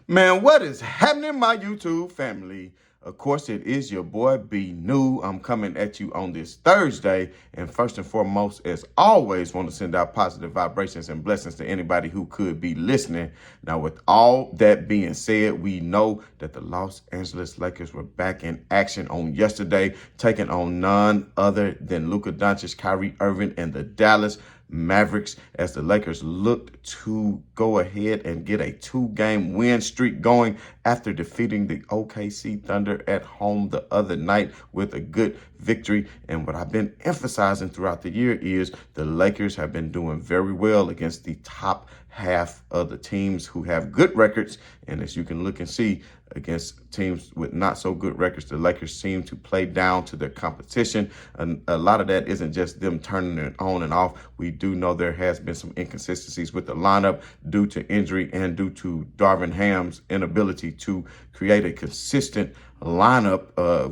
Man, what is happening, my YouTube family? Of course, it is your boy B New. I'm coming at you on this Thursday. And first and foremost, as always, want to send out positive vibrations and blessings to anybody who could be listening. Now, with all that being said, we know that the Los Angeles Lakers were back in action on yesterday, taking on none other than Luka Doncic, Kyrie Irving, and the Dallas Mavericks as the Lakers looked to go ahead and get a 2-game win streak going after defeating the OKC Thunder at home the other night with a good victory. And what I've been emphasizing throughout the year is the Lakers have been doing very well against the top half of the teams who have good records. And as you can look and see, against teams with not so good records, the Lakers seem to play down to their competition. And a lot of that isn't just them turning it on and off. We do know there has been some inconsistencies with the lineup due to injury and due to Darvin Ham's inability to create a consistent lineup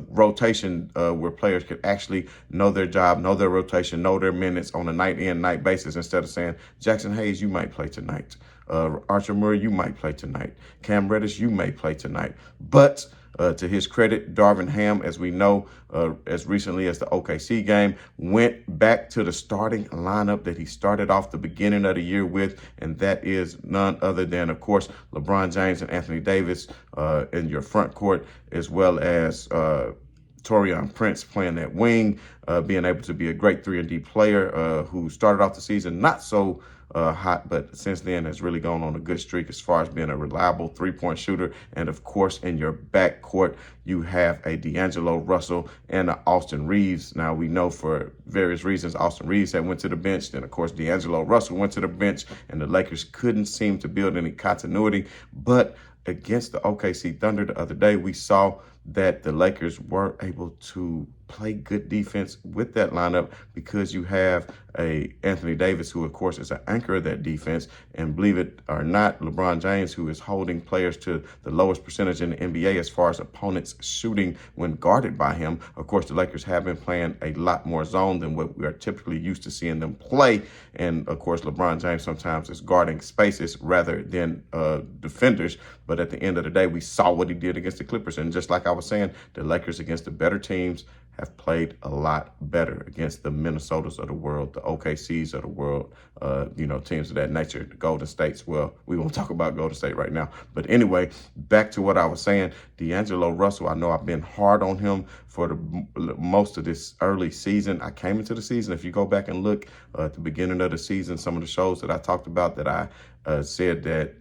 rotation where players could actually know their job, know their rotation, know their minutes on a night in, night basis, instead of saying, Jackson Hayes, you might play tonight. Archer Murray, you might play tonight. Cam Reddish, you may play tonight. But to his credit, Darvin Ham, as we know, as recently as the OKC game, went back to the starting lineup that he started off the beginning of the year with, and that is none other than, of course, LeBron James and Anthony Davis in your front court, as well as Taurean Prince playing that wing, being able to be a great 3-and-D player who started off the season not so hot, but since then has really gone on a good streak as far as being a reliable three-point shooter. And of course, in your backcourt, you have a DAngelo Russell and a Austin Reeves. Now, we know for various reasons, Austin Reeves had went to the bench. Then, of course, DAngelo Russell went to the bench, and the Lakers couldn't seem to build any continuity. But against the OKC Thunder the other day, we saw that the Lakers were able to play good defense with that lineup because you have a Anthony Davis, who, of course, is an anchor of that defense. And believe it or not, LeBron James, who is holding players to the lowest percentage in the NBA as far as opponents shooting when guarded by him. Of course, the Lakers have been playing a lot more zone than what we are typically used to seeing them play. And, of course, LeBron James sometimes is guarding spaces rather than defenders. But at the end of the day, we saw what he did against the Clippers. And just like I was saying, the Lakers against the better teams have played a lot better against the Minnesotas of the world, the OKCs of the world, teams of that nature, the Golden States. Well, we won't talk about Golden State right now. But anyway, back to what I was saying, DAngelo Russell, I know I've been hard on him for the most of this early season. I came into the season, if you go back and look at the beginning of the season, some of the shows that I talked about, that I said that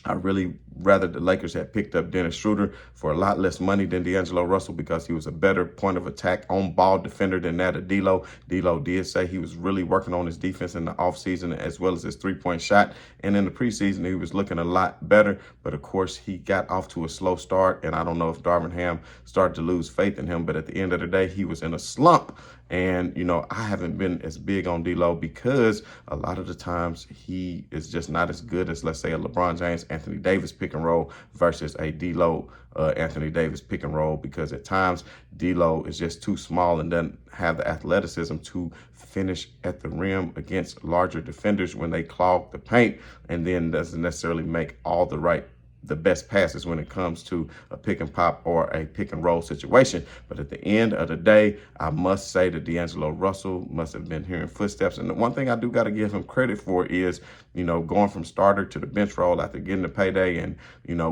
I really rather the Lakers had picked up Dennis Schroeder for a lot less money than DAngelo Russell because he was a better point of attack on-ball defender than that of D'Lo. D'Lo did say he was really working on his defense in the offseason as well as his three-point shot. And in the preseason, he was looking a lot better. But, of course, he got off to a slow start. And I don't know if Darvin Ham started to lose faith in him. But at the end of the day, he was in a slump. And, I haven't been as big on D'Lo because a lot of the times he is just not as good as, let's say, a LeBron James, Anthony Davis pick and roll versus a D'Lo, Anthony Davis pick and roll, because at times D'Lo is just too small and doesn't have the athleticism to finish at the rim against larger defenders when they clog the paint, and then doesn't necessarily make all the best passes when it comes to a pick and pop or a pick and roll situation. But at the end of the day, I must say that DAngelo Russell must have been hearing footsteps. And the one thing I do got to give him credit for is, going from starter to the bench role after getting the payday and,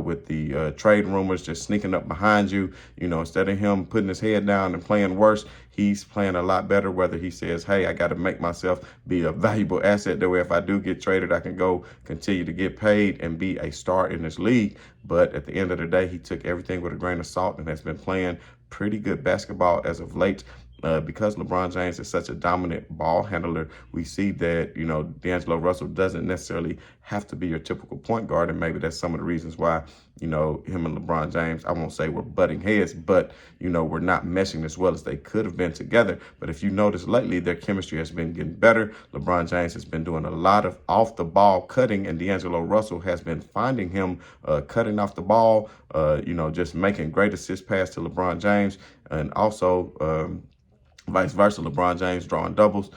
with the trade rumors just sneaking up behind you, instead of him putting his head down and playing worse, he's playing a lot better, whether he says, hey, I got to make myself be a valuable asset. That way, if I do get traded, I can go continue to get paid and be a star in this league. But at the end of the day, he took everything with a grain of salt and has been playing pretty good basketball as of late. Because LeBron James is such a dominant ball handler, we see that, DAngelo Russell doesn't necessarily have to be your typical point guard. And maybe that's some of the reasons why, him and LeBron James, I won't say we're butting heads, but, we're not meshing as well as they could have been together. But if you notice lately, their chemistry has been getting better. LeBron James has been doing a lot of off the ball cutting, and DAngelo Russell has been finding him cutting off the ball, just making great assist pass to LeBron James. And also, Vice versa, LeBron James drawing doubles,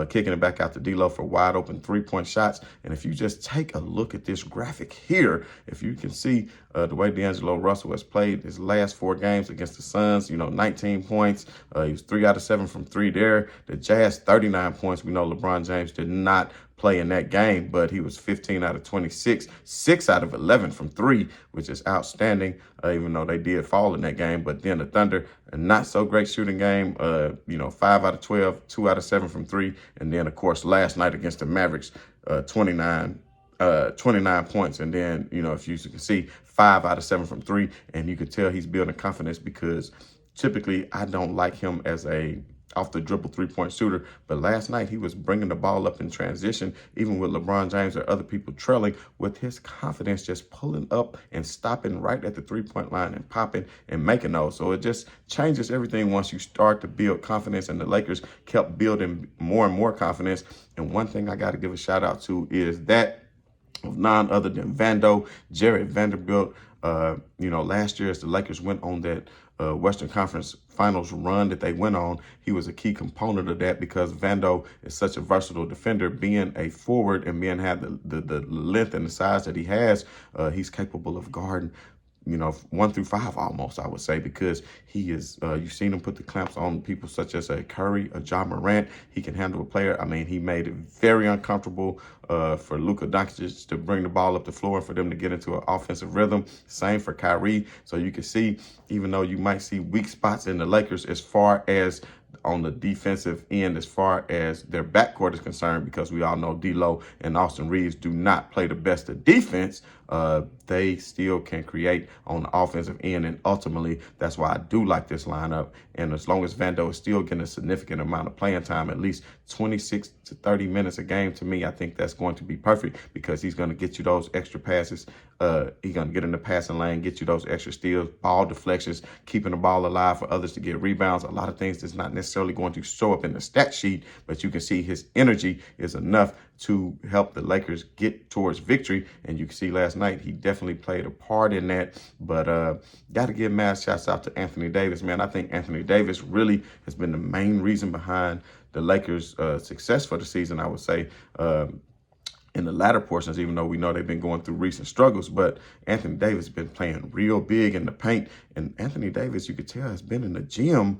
kicking it back out to D'Lo for wide open three-point shots. And if you just take a look at this graphic here, if you can see the way DAngelo Russell has played his last 4 games against the Suns, 19 points. He was 3 out of 7 from 3 there. The Jazz, 39 points. We know LeBron James did not play in that game, but he was 15 out of 26, 6 out of 11 from 3, which is outstanding, even though they did fall in that game. But then the Thunder, a not so great shooting game, 5 out of 12, 2 out of 7 from 3. And then, of course, last night against the Mavericks, 29 points. And then, if you can see, 5 out of 7 from 3. And you can tell he's building confidence, because typically I don't like him as a off the dribble three-point shooter, but last night he was bringing the ball up in transition, even with LeBron James or other people trailing, with his confidence just pulling up and stopping right at the three-point line and popping and making those. So it just changes everything once you start to build confidence, and the Lakers kept building more and more confidence. And one thing I got to give a shout out to is that of none other than Jarred Vanderbilt. Last year as the Lakers went on that Western Conference Finals run that they went on, he was a key component of that, because Vando is such a versatile defender. Being a forward and have the length and the size that he has, he's capable of guarding 1 through 5 almost, I would say, because he is, you've seen him put the clamps on people such as a Curry, a Ja Morant. He can handle a player. I mean, he made it very uncomfortable for Luka Doncic to bring the ball up the floor and for them to get into an offensive rhythm. Same for Kyrie. So you can see, even though you might see weak spots in the Lakers as far as on the defensive end, as far as their backcourt is concerned, because we all know D'Lo and Austin Reeves do not play the best of defense, they still can create on the offensive end. And ultimately, that's why I do like this lineup. And as long as Vando is still getting a significant amount of playing time, at least 26 to 30 minutes a game, to me, I think that's going to be perfect, because he's going to get you those extra passes. He's going to get in the passing lane, get you those extra steals, ball deflections, keeping the ball alive for others to get rebounds. A lot of things that's not necessarily going to show up in the stat sheet, but you can see his energy is enough to help the Lakers get towards victory. And you can see last night, he definitely played a part in that. But got to give mad shouts out to Anthony Davis, man. I think Anthony Davis really has been the main reason behind the Lakers' success for the season, I would say. In the latter portions, even though we know they've been going through recent struggles, but Anthony Davis has been playing real big in the paint. And Anthony Davis, you could tell, has been in the gym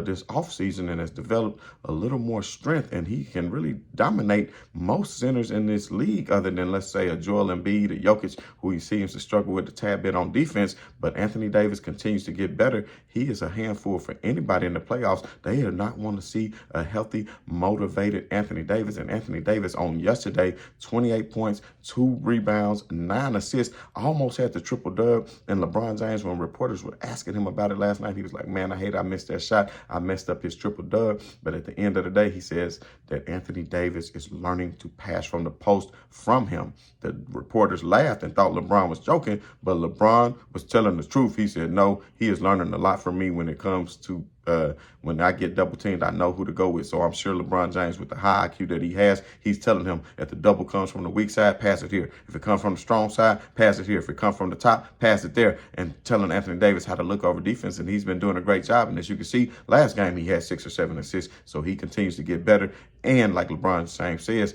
this offseason and has developed a little more strength, and he can really dominate most centers in this league, other than, let's say, a Joel Embiid, a Jokic, who he seems to struggle with a tad bit on defense. But Anthony Davis continues to get better. He is a handful for anybody in the playoffs. They do not want to see a healthy, motivated Anthony Davis. And Anthony Davis on yesterday, 28 points, 2 rebounds, 9 assists, almost had the triple-dub. And LeBron James, when reporters were asking him about it last night, he was like, man, I missed that shot. I messed up his triple-dub. But at the end of the day, he says that Anthony Davis is learning to pass from the post from him. The reporters laughed and thought LeBron was joking, but LeBron was telling the truth. He said, no, he is learning a lot from me when it comes to when I get double teamed, I know who to go with. So I'm sure LeBron James, with the high IQ that he has, he's telling him, if the double comes from the weak side, pass it here. If it comes from the strong side, pass it here. If it comes from the top, pass it there. And telling Anthony Davis how to look over defense. And he's been doing a great job. And as you can see, last game he had 6 or 7 assists. So he continues to get better. And like LeBron James says,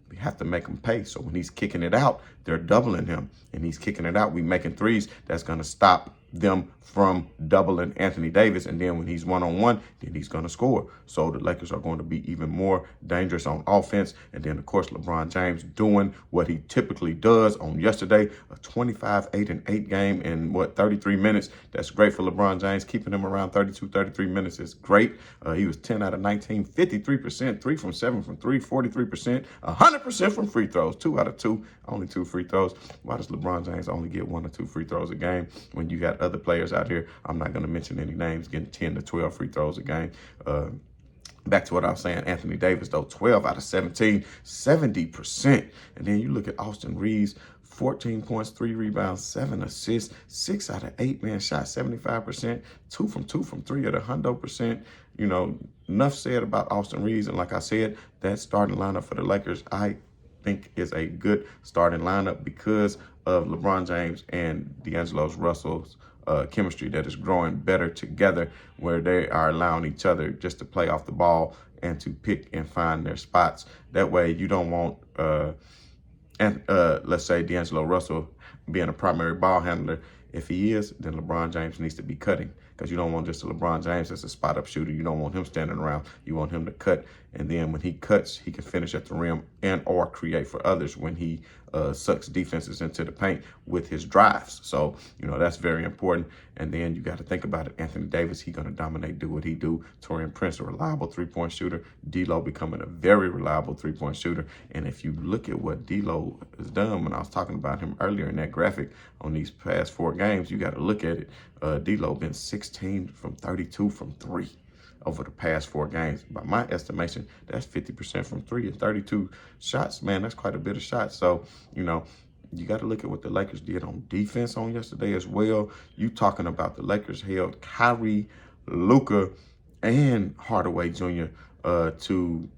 we have to make him pay. So when he's kicking it out, they're doubling him. And he's kicking it out. We making threes. That's going to stop them from doubling Anthony Davis. And then when he's one-on-one, then he's going to score. So the Lakers are going to be even more dangerous on offense. And then, of course, LeBron James doing what he typically does on yesterday, a 25-8-8 game in, 33 minutes. That's great for LeBron James. Keeping him around 32, 33 minutes is great. He was 10 out of 19, 53%, 3 from 7 from 3, 43%, 100% from free throws, 2 out of 2, only 2 free throws. Why does LeBron James only get 1 or 2 free throws a game when you got other players out here? I'm not going to mention any names getting 10 to 12 free throws a game. Back to what I was saying, Anthony Davis, though, 12 out of 17, 70%. And then you look at Austin Reeves, 14 points, 3 rebounds, 7 assists, 6 out of 8, man, shot 75%, 2 from 3 at 100%. Enough said about Austin Reeves. And like I said, that starting lineup for the Lakers, I think is a good starting lineup because of LeBron James and DAngelo Russell's chemistry that is growing better together, where they are allowing each other just to play off the ball and to pick and find their spots. That way you don't want, let's say, DAngelo Russell being a primary ball handler. If he is, then LeBron James needs to be cutting, because you don't want just a LeBron James as a spot-up shooter. You don't want him standing around. You want him to cut, and then when he cuts, he can finish at the rim and or create for others when he sucks defenses into the paint with his drives. So, that's very important. And then you got to think about it. Anthony Davis, he's going to dominate, do what he do. Taurean Prince, a reliable three-point shooter. D'Lo becoming a very reliable three-point shooter. And if you look at what D'Lo has done, when I was talking about him earlier in that graphic on these past 4 games, you got to look at it. D'Lo been 16 from 32 from 3 over the past 4 games. By my estimation, that's 50% from 3 and 32 shots. Man, that's quite a bit of shots. So, you got to look at what the Lakers did on defense on yesterday as well. You talking about the Lakers held Kyrie, Luka, and Hardaway Jr. To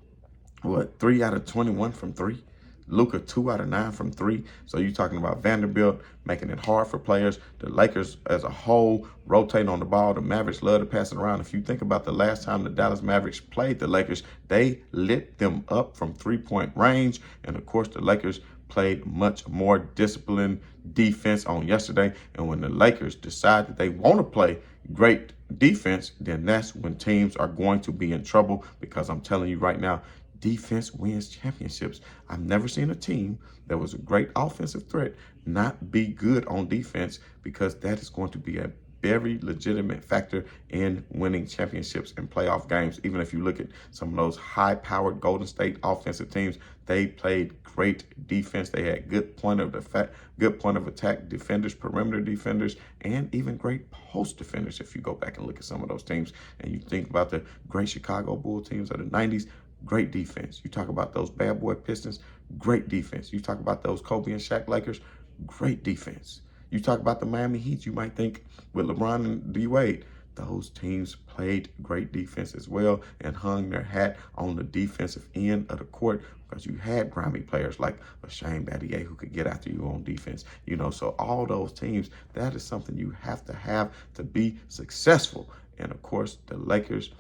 3 out of 21 from 3. Luka 2 out of 9 from 3. So you're talking about Vanderbilt making it hard for players. The Lakers as a whole rotating on the ball. The Mavericks love to pass it around. If you think about the last time the Dallas Mavericks played the Lakers, they lit them up from 3-point range. And of course, the Lakers played much more disciplined defense on yesterday. And when the Lakers decide that they want to play great defense, then that's when teams are going to be in trouble, because I'm telling you right now, defense wins championships. I've never seen a team that was a great offensive threat not be good on defense, because that is going to be a very legitimate factor in winning championships and playoff games. Even if you look at some of those high-powered Golden State offensive teams, they played great defense. They had good point of attack defenders, perimeter defenders, and even great post defenders. If you go back and look at some of those teams, and you think about the great Chicago Bulls teams of the 90s, great defense. You talk about those bad boy Pistons, great defense. You talk about those Kobe and Shaq Lakers, great defense. You talk about the Miami Heat, you might think with LeBron and D-Wade, those teams played great defense as well and hung their hat on the defensive end of the court, because you had grimy players like a Shane Battier who could get after you on defense. So all those teams, that is something you have to be successful. And of course, the Lakers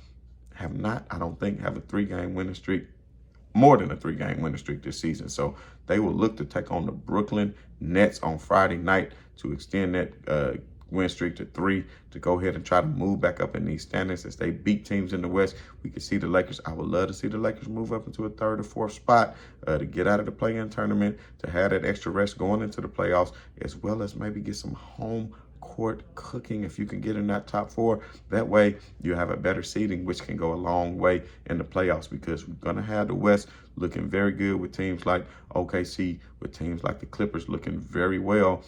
have not, I don't think, have a 3-game winning streak, more than a 3-game winning streak this season. So they will look to take on the Brooklyn Nets on Friday night to extend that win streak to 3, to go ahead and try to move back up in these standings as they beat teams in the West. We could see the Lakers. I would love to see the Lakers move up into a 3rd or 4th spot to get out of the play-in tournament, to have that extra rest going into the playoffs, as well as maybe get some home court cooking if you can get in that top 4. That way you have a better seeding, which can go a long way in the playoffs, because we're going to have the West looking very good with teams like OKC, with teams like the Clippers looking very well,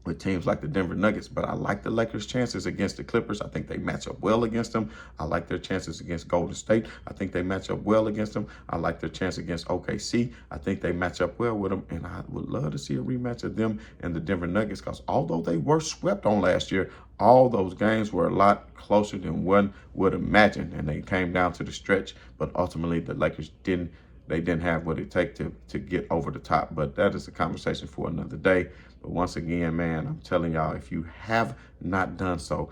with teams like the Denver Nuggets. But I like the Lakers' chances against the Clippers. I think they match up well against them. I like their chances against Golden State. I think they match up well against them. I like their chance against OKC. I think they match up well with them. And I would love to see a rematch of them and the Denver Nuggets, because although they were swept on last year, all those games were a lot closer than one would imagine. And they came down to the stretch. But ultimately, the Lakers didn't have what it takes to get over the top. But that is a conversation for another day. But once again, man, I'm telling y'all, if you have not done so,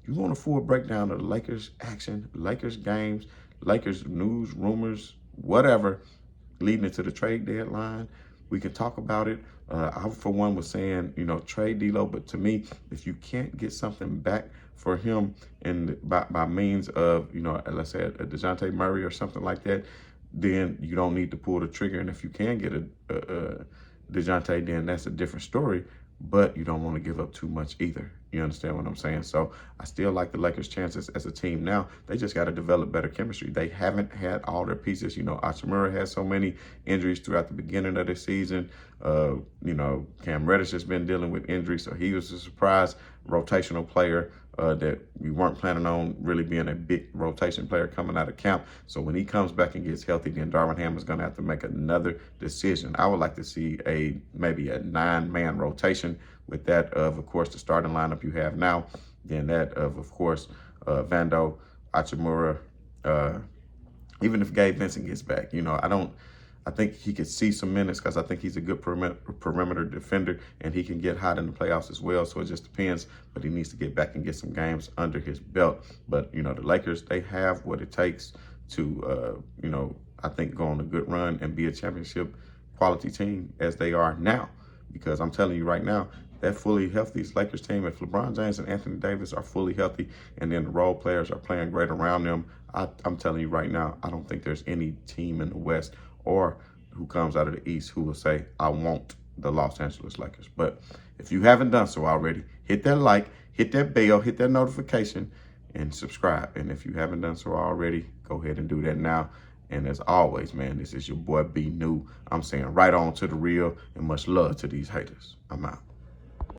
you want a full breakdown of the Lakers action, Lakers games, Lakers news, rumors, whatever, leading into the trade deadline, we can talk about it. I, for one, was saying, trade D'Lo. But to me, if you can't get something back for him by means of, let's say a DeJounte Murray or something like that, then you don't need to pull the trigger. And if you can get a DeJounte, then that's a different story, but you don't want to give up too much either. You understand what I'm saying? So I still like the Lakers' chances as a team now. They just got to develop better chemistry. They haven't had all their pieces. Hachimura had so many injuries throughout the beginning of the season. Cam Reddish has been dealing with injuries, so he was a surprise rotational player that we weren't planning on really being a big rotation player coming out of camp. So when he comes back and gets healthy, then Darvin Ham is going to have to make another decision. I would like to see maybe a 9-man rotation, with that of course, the starting lineup you have now, then that of course, Vando, Hachimura, even if Gabe Vincent gets back. I think he could see some minutes because I think he's a good perimeter defender, and he can get hot in the playoffs as well. So it just depends, but he needs to get back and get some games under his belt. But, you know, the Lakers, they have what it takes to, you know, I think go on a good run and be a championship quality team as they are now. Because I'm telling you right now, that fully healthy Lakers team, if LeBron James and Anthony Davis are fully healthy and then the role players are playing great around them, I'm telling you right now, I don't think there's any team in the West or who comes out of the East who will say, I want the Los Angeles Lakers. But if you haven't done so already, hit that like, hit that bell, hit that notification, and subscribe. And if you haven't done so already, go ahead and do that now. And as always, man, this is your boy B New. I'm saying right on to the real, and much love to these haters. I'm out.